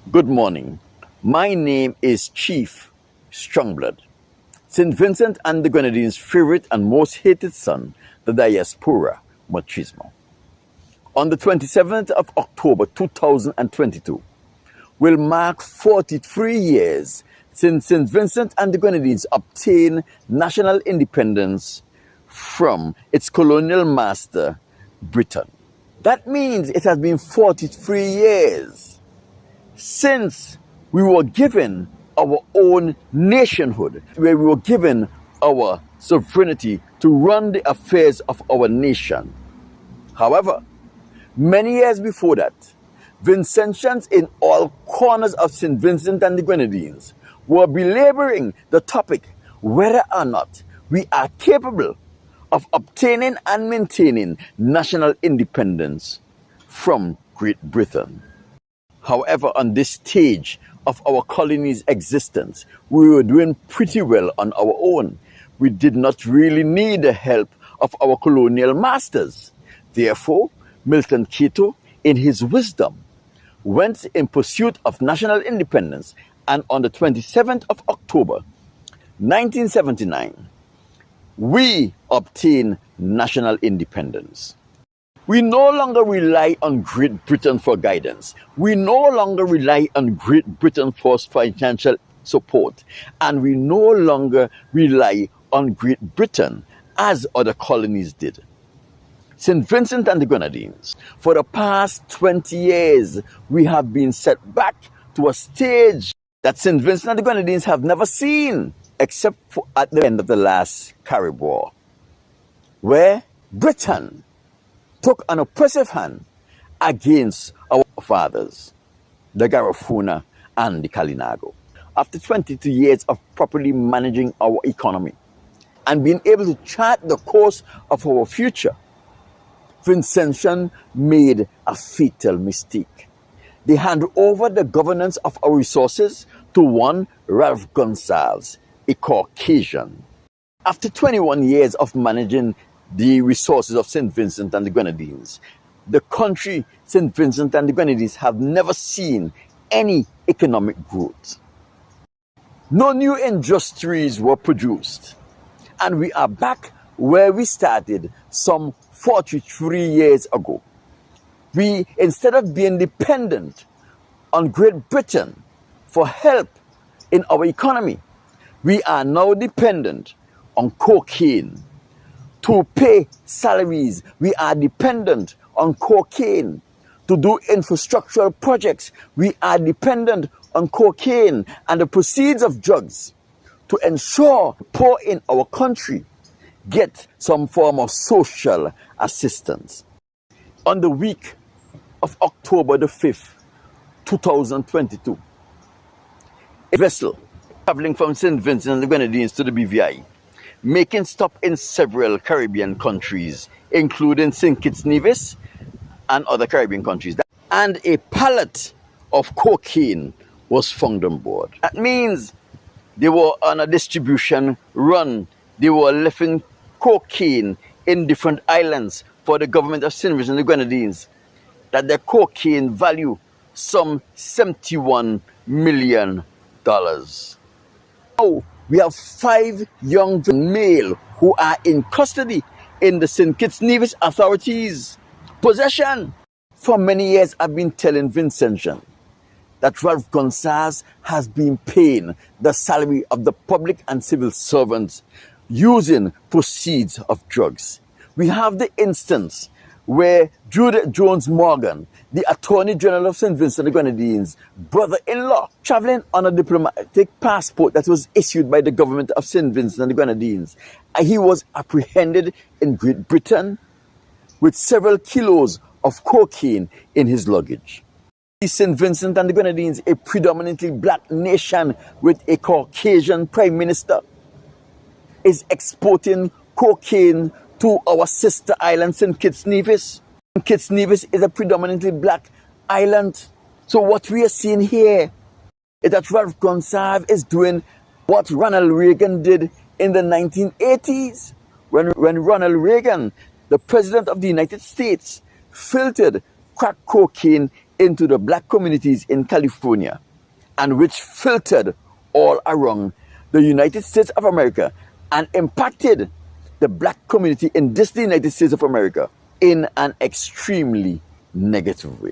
Good morning. My name is Chief Strongblood, St. Vincent and the Grenadines' favorite and most hated son, the diaspora machismo. On the 27th of October 2022 will mark 43 years since St. Vincent and the Grenadines obtained national independence from its colonial master, Britain. That means it has been 43 years since we were given our own nationhood, where we were given our sovereignty to run the affairs of our nation. However, many years before that, Vincentians in all corners of St. Vincent and the Grenadines were belaboring the topic whether or not we are capable of obtaining and maintaining national independence from Great Britain. However, on this stage of our colony's existence, we were doing pretty well on our own. We did not really need the help of our colonial masters. Therefore, Milton Cato, in his wisdom, went in pursuit of national independence, and on the 27th of October, 1979, we obtained national independence. We no longer rely on Great Britain for guidance. We no longer rely on Great Britain for financial support. And we no longer rely on Great Britain as other colonies did. St. Vincent and the Grenadines, for the past 20 years, we have been set back to a stage that St. Vincent and the Grenadines have never seen, except for at the end of the last Carib War, where Britain took an oppressive hand against our fathers, the Garifuna and the Kalinago. After 22 years of properly managing our economy and being able to chart the course of our future, Vincentian made a fatal mistake. They handed over the governance of our resources to one Ralph Gonsalves, a Caucasian. After 21 years of managing the resources of St. Vincent and the Grenadines, the country St. Vincent and the Grenadines have never seen any economic growth. No new industries were produced, and we are back where we started some 43 years ago. We, instead of being dependent on Great Britain for help in our economy, we are now dependent on cocaine. To pay salaries, we are dependent on cocaine. To do infrastructural projects, we are dependent on cocaine and the proceeds of drugs to ensure poor in our country get some form of social assistance. On the week of October the 5th, 2022, a vessel traveling from St. Vincent and the Grenadines to the BVI, making stop in several Caribbean countries, including St. Kitts Nevis and other Caribbean countries, and a pallet of cocaine was found on board. That means they were on a distribution run. They were lifting cocaine in different islands for the government of St. Vincent and the Grenadines, that their cocaine value some $71 million. Now, we have 5 young male who are in custody in the St. Kitts Nevis authorities' possession. For many years, I've been telling Vincentian that Ralph Gonsalves has been paying the salary of the public and civil servants using proceeds of drugs. We have the instance where Judith Jones Morgan, the Attorney General of St. Vincent and the Grenadines' brother-in-law, traveling on a diplomatic passport that was issued by the government of St. Vincent and the Grenadines. He was apprehended in Great Britain with several kilos of cocaine in his luggage. St. Vincent and the Grenadines, a predominantly black nation with a Caucasian prime minister, is exporting cocaine to our sister island, St. Kitts Nevis. St. Kitts Nevis is a predominantly black island. So what we are seeing here is that Ralph Gonsalves is doing what Ronald Reagan did in the 1980s, when Ronald Reagan, the President of the United States, filtered crack cocaine into the black communities in California and which filtered all around the United States of America and impacted the black community in this the United States of America in an extremely negative way.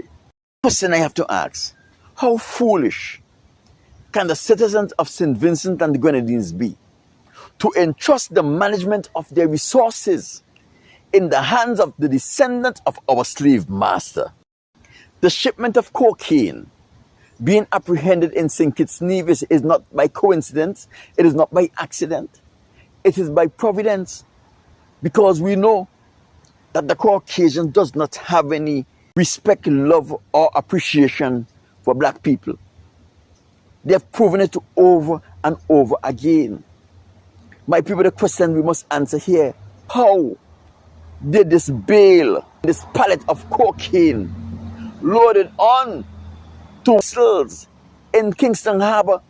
The question I have to ask, how foolish can the citizens of St. Vincent and the Grenadines be to entrust the management of their resources in the hands of the descendants of our slave master? The shipment of cocaine being apprehended in St. Kitts Nevis is not by coincidence, it is not by accident, it is by providence, because we know that the Caucasian does not have any respect, love, or appreciation for black people. They have proven it over and over again. My people, the question we must answer here, how did this bale, this pallet of cocaine loaded on to vessels in Kingston Harbor,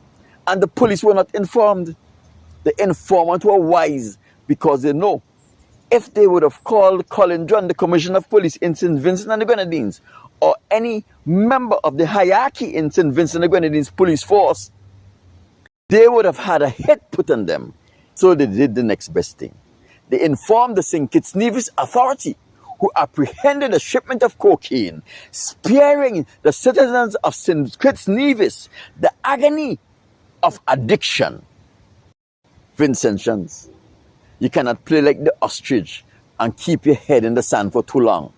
and the police were not informed? The informant were wise, because they know if they would have called Colin John, the Commissioner of Police in St. Vincent and the Grenadines, or any member of the hierarchy in St. Vincent and the Grenadines police force, they would have had a hit put on them. So they did the next best thing. They informed the St. Kitts Nevis authority, who apprehended a shipment of cocaine, sparing the citizens of St. Kitts Nevis the agony of addiction. Vincentians, you cannot play like the ostrich and keep your head in the sand for too long,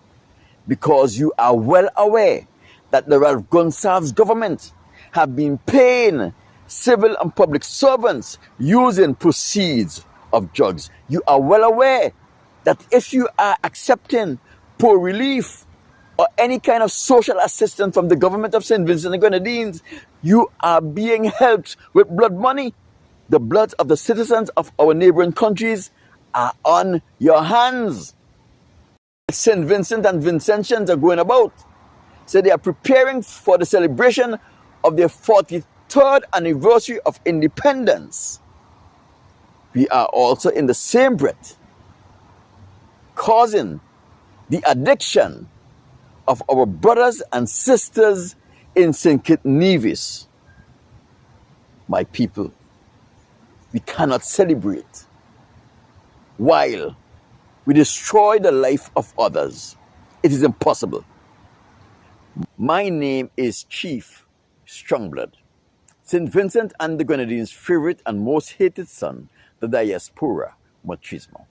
because you are well aware that the Ralph Gonsalves government have been paying civil and public servants using proceeds of drugs. You are well aware that if you are accepting poor relief or any kind of social assistance from the government of St. Vincent and Grenadines, you are being helped with blood money. The blood of the citizens of our neighboring countries are on your hands. St. Vincent and Vincentians are going about. So they are preparing for the celebration of their 43rd anniversary of independence. We are also in the same breath causing the addiction of our brothers and sisters in St. Kitts Nevis. My people, we cannot celebrate while we destroy the life of others. It is impossible. My name is Chief Strongblood, St. Vincent and the Grenadines' favorite and most hated son, the diaspora machismo.